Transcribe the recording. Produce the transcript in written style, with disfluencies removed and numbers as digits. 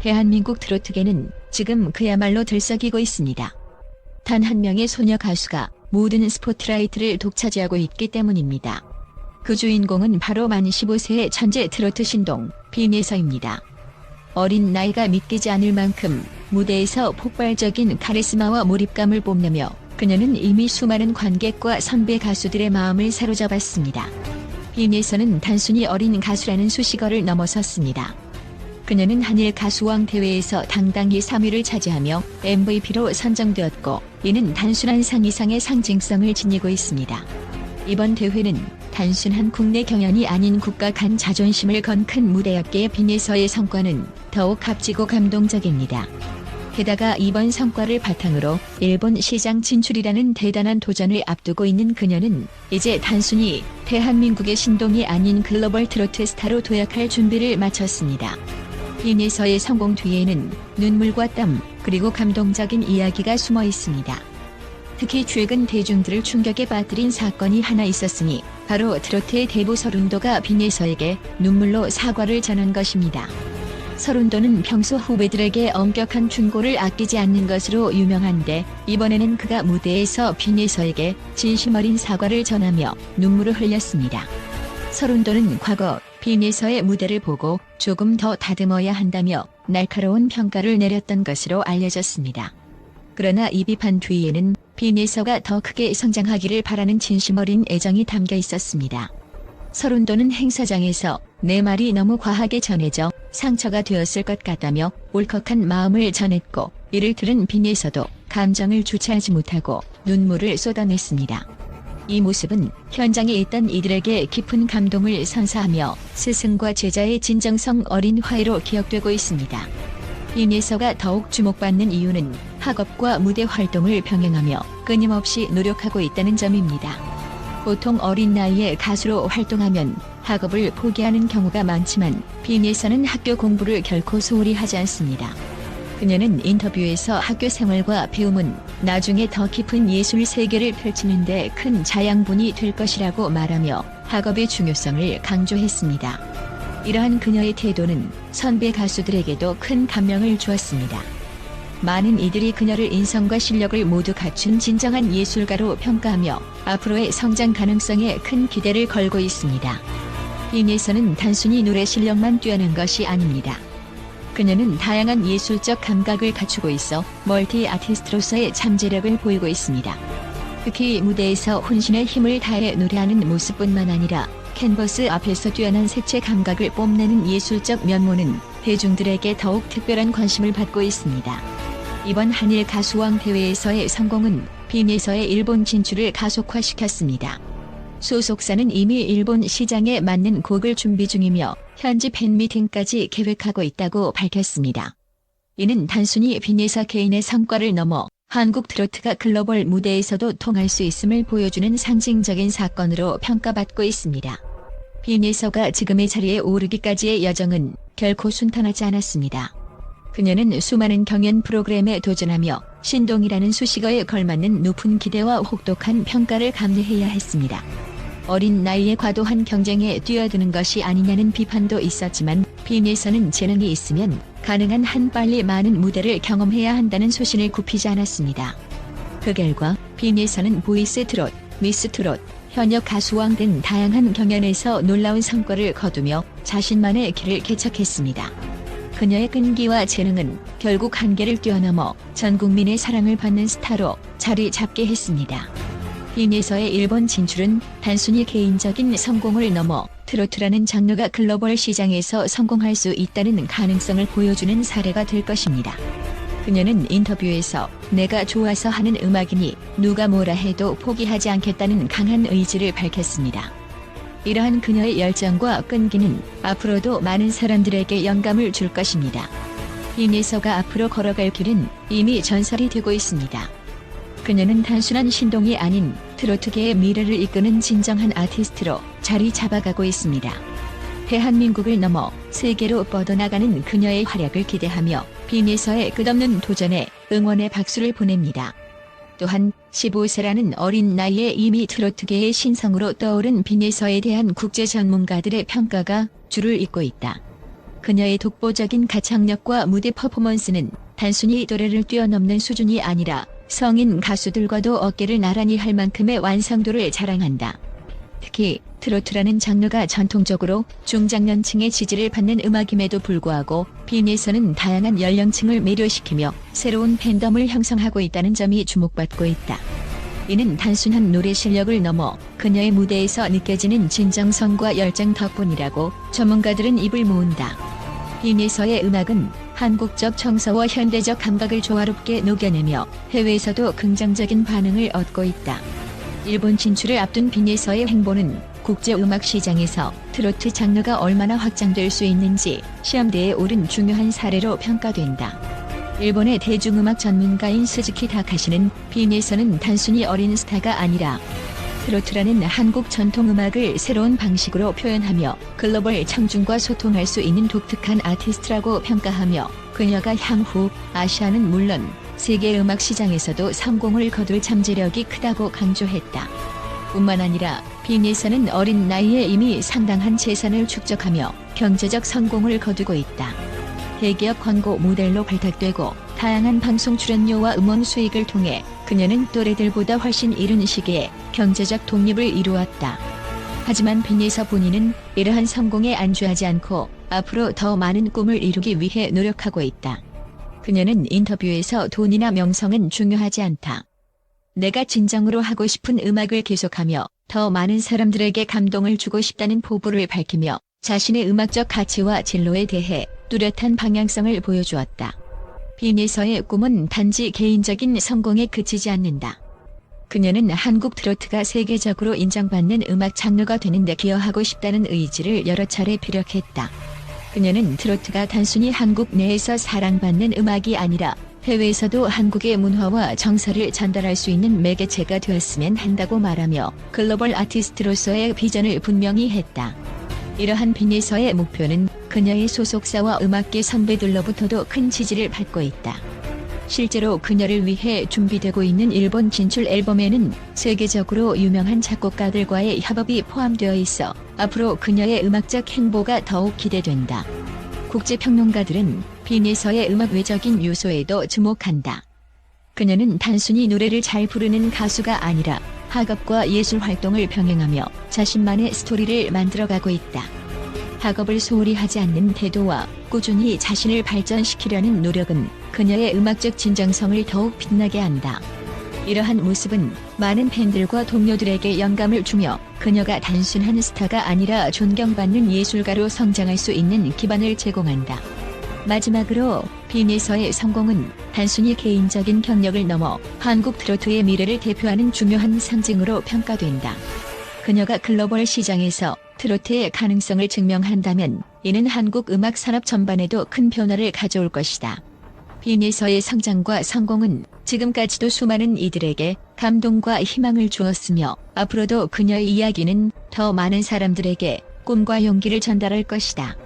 대한민국 트로트계는 지금 그야말로 들썩이고 있습니다. 단 한 명의 소녀 가수가 모든 스포트라이트를 독차지하고 있기 때문입니다. 그 주인공은 바로 만 15세의 천재 트로트 신동 빈예서입니다. 어린 나이가 믿기지 않을 만큼 무대에서 폭발적인 카리스마와 몰입감을 뽐내며 그녀는 이미 수많은 관객과 선배 가수들의 마음을 사로잡았습니다. 빈예서는 단순히 어린 가수라는 수식어를 넘어섰습니다. 그녀는 한일 가수왕 대회에서 당당히 3위를 차지하며 MVP로 선정되었고, 이는 단순한 상 이상의 상징성을 지니고 있습니다. 이번 대회는 단순한 국내 경연이 아닌 국가 간 자존심을 건 큰 무대였기에 빈예서의 성과는 더욱 값지고 감동적입니다. 게다가 이번 성과를 바탕으로 일본 시장 진출이라는 대단한 도전을 앞두고 있는 그녀는 이제 단순히 대한민국의 신동이 아닌 글로벌 트로트 스타로 도약할 준비를 마쳤습니다. 빈예서의 성공 뒤에는 눈물과 땀, 그리고 감동적인 이야기가 숨어 있습니다. 특히 최근 대중들을 충격에 빠뜨린 사건이 하나 있었으니 바로 트로트의 대부 서른도가 빈예서에게 눈물로 사과를 전한 것입니다. 서른도는 평소 후배들에게 엄격한 충고를 아끼지 않는 것으로 유명한데, 이번에는 그가 무대에서 빈예서에게 진심 어린 사과를 전하며 눈물을 흘렸습니다. 서른도는 과거 빈예서의 무대를 보고 조금 더 다듬어야 한다며 날카로운 평가를 내렸던 것으로 알려졌습니다. 그러나 이 비판 뒤에는 빈예서가 더 크게 성장하기를 바라는 진심 어린 애정이 담겨 있었습니다. 서른도는 행사장에서 내 말이 너무 과하게 전해져 상처가 되었을 것 같다며 울컥한 마음을 전했고, 이를 들은 빈예서도 감정을 주체하지 못하고 눈물을 쏟아냈습니다. 이 모습은 현장에 있던 이들에게 깊은 감동을 선사하며 스승과 제자의 진정성 어린 화해로 기억되고 있습니다. 빈예서가 더욱 주목받는 이유는 학업과 무대 활동을 병행하며 끊임없이 노력하고 있다는 점입니다. 보통 어린 나이에 가수로 활동하면 학업을 포기하는 경우가 많지만 빈예서는 학교 공부를 결코 소홀히 하지 않습니다. 그녀는 인터뷰에서 학교 생활과 배움은 나중에 더 깊은 예술 세계를 펼치는 데 큰 자양분이 될 것이라고 말하며 학업의 중요성을 강조했습니다. 이러한 그녀의 태도는 선배 가수들에게도 큰 감명을 주었습니다. 많은 이들이 그녀를 인성과 실력을 모두 갖춘 진정한 예술가로 평가하며 앞으로의 성장 가능성에 큰 기대를 걸고 있습니다. 빈예서는 단순히 노래 실력만 뛰어난 것이 아닙니다. 그녀는 다양한 예술적 감각을 갖추고 있어 멀티 아티스트로서의 잠재력을 보이고 있습니다. 특히 무대에서 혼신의 힘을 다해 노래하는 모습뿐만 아니라 캔버스 앞에서 뛰어난 색채 감각을 뽐내는 예술적 면모는 대중들에게 더욱 특별한 관심을 받고 있습니다. 이번 한일 가수왕 대회에서의 성공은 빈예서의 일본 진출을 가속화시켰습니다. 소속사는 이미 일본 시장에 맞는 곡을 준비 중이며 현지 팬미팅까지 계획하고 있다고 밝혔습니다. 이는 단순히 빈예서 개인의 성과를 넘어 한국 트로트가 글로벌 무대에서도 통할 수 있음을 보여주는 상징적인 사건으로 평가받고 있습니다. 빈예서가 지금의 자리에 오르기까지의 여정은 결코 순탄하지 않았습니다. 그녀는 수많은 경연 프로그램에 도전하며 신동이라는 수식어에 걸맞는 높은 기대와 혹독한 평가를 감내해야 했습니다. 어린 나이에 과도한 경쟁에 뛰어드는 것이 아니냐는 비판도 있었지만 빈예서는 재능이 있으면 가능한 한 빨리 많은 무대를 경험해야 한다는 소신을 굽히지 않았습니다. 그 결과 빈예서는 보이스 트롯, 미스 트롯, 현역 가수왕 등 다양한 경연에서 놀라운 성과를 거두며 자신만의 길을 개척했습니다. 그녀의 끈기와 재능은 결국 한계를 뛰어넘어 전 국민의 사랑을 받는 스타로 자리 잡게 했습니다. 빈예서의 일본 진출은 단순히 개인적인 성공을 넘어 트로트라는 장르가 글로벌 시장에서 성공할 수 있다는 가능성을 보여주는 사례가 될 것입니다. 그녀는 인터뷰에서 내가 좋아서 하는 음악이니 누가 뭐라 해도 포기하지 않겠다는 강한 의지를 밝혔습니다. 이러한 그녀의 열정과 끈기는 앞으로도 많은 사람들에게 영감을 줄 것입니다. 빈예서가 앞으로 걸어갈 길은 이미 전설이 되고 있습니다. 그녀는 단순한 신동이 아닌 트로트계의 미래를 이끄는 진정한 아티스트로 자리 잡아가고 있습니다. 대한민국을 넘어 세계로 뻗어나가는 그녀의 활약을 기대하며 빈예서의 끝없는 도전에 응원의 박수를 보냅니다. 또한 15세라는 어린 나이에 이미 트로트계의 신성으로 떠오른 빈예서에 대한 국제 전문가들의 평가가 줄을 잇고 있다. 그녀의 독보적인 가창력과 무대 퍼포먼스는 단순히 노래를 뛰어넘는 수준이 아니라 성인 가수들과도 어깨를 나란히 할 만큼의 완성도를 자랑한다. 특히 트로트라는 장르가 전통적으로 중장년층의 지지를 받는 음악임에도 불구하고 빈에서는 다양한 연령층을 매료시키며 새로운 팬덤을 형성하고 있다는 점이 주목받고 있다. 이는 단순한 노래 실력을 넘어 그녀의 무대에서 느껴지는 진정성과 열정 덕분이라고 전문가들은 입을 모은다. 빈에서의 음악은 한국적 정서와 현대적 감각을 조화롭게 녹여내며 해외에서도 긍정적인 반응을 얻고 있다. 일본 진출을 앞둔 빈에서의 행보는 국제음악 시장에서 트로트 장르가 얼마나 확장될 수 있는지 시험대에 오른 중요한 사례로 평가된다. 일본의 대중음악 전문가인 스즈키 다카시는 빈에서는 단순히 어린 스타가 아니라 트로트라는 한국 전통음악을 새로운 방식으로 표현하며 글로벌 청중과 소통할 수 있는 독특한 아티스트라고 평가하며 그녀가 향후 아시아는 물론 세계 음악 시장에서도 성공을 거둘 잠재력이 크다고 강조했다. 뿐만 아니라 빈에서는 어린 나이에 이미 상당한 재산을 축적하며 경제적 성공을 거두고 있다. 대기업 광고 모델로 발탁되고 다양한 방송 출연료와 음원 수익을 통해 그녀는 또래들보다 훨씬 이른 시기에 경제적 독립을 이루었다. 하지만 빈에서 본인은 이러한 성공에 안주하지 않고 앞으로 더 많은 꿈을 이루기 위해 노력하고 있다. 그녀는 인터뷰에서 돈이나 명성은 중요하지 않다. 내가 진정으로 하고 싶은 음악을 계속하며 더 많은 사람들에게 감동을 주고 싶다는 포부를 밝히며 자신의 음악적 가치와 진로에 대해 뚜렷한 방향성을 보여주었다. 빈에서의 꿈은 단지 개인적인 성공에 그치지 않는다. 그녀는 한국 트로트가 세계적으로 인정받는 음악 장르가 되는 데 기여하고 싶다는 의지를 여러 차례 피력했다. 그녀는 트로트가 단순히 한국 내에서 사랑받는 음악이 아니라 해외에서도 한국의 문화와 정서를 전달할 수 있는 매개체가 되었으면 한다고 말하며 글로벌 아티스트로서의 비전을 분명히 했다. 이러한 빈에서의 목표는 그녀의 소속사와 음악계 선배들로부터도 큰 지지를 받고 있다. 실제로 그녀를 위해 준비되고 있는 일본 진출 앨범에는 세계적으로 유명한 작곡가들과의 협업이 포함되어 있어 앞으로 그녀의 음악적 행보가 더욱 기대된다. 국제평론가들은 빈에서의 음악 외적인 요소에도 주목한다. 그녀는 단순히 노래를 잘 부르는 가수가 아니라 학업과 예술 활동을 병행하며 자신만의 스토리를 만들어가고 있다. 학업을 소홀히 하지 않는 태도와 꾸준히 자신을 발전시키려는 노력은 그녀의 음악적 진정성을 더욱 빛나게 한다. 이러한 모습은 많은 팬들과 동료들에게 영감을 주며 그녀가 단순한 스타가 아니라 존경받는 예술가로 성장할 수 있는 기반을 제공한다. 마지막으로 빈에서의 성공은 단순히 개인적인 경력을 넘어 한국 트로트의 미래를 대표하는 중요한 상징으로 평가된다. 그녀가 글로벌 시장에서 트로트의 가능성을 증명한다면 이는 한국 음악 산업 전반에도 큰 변화를 가져올 것이다. 빈에서의 성장과 성공은 지금까지도 수많은 이들에게 감동과 희망을 주었으며 앞으로도 그녀의 이야기는 더 많은 사람들에게 꿈과 용기를 전달할 것이다.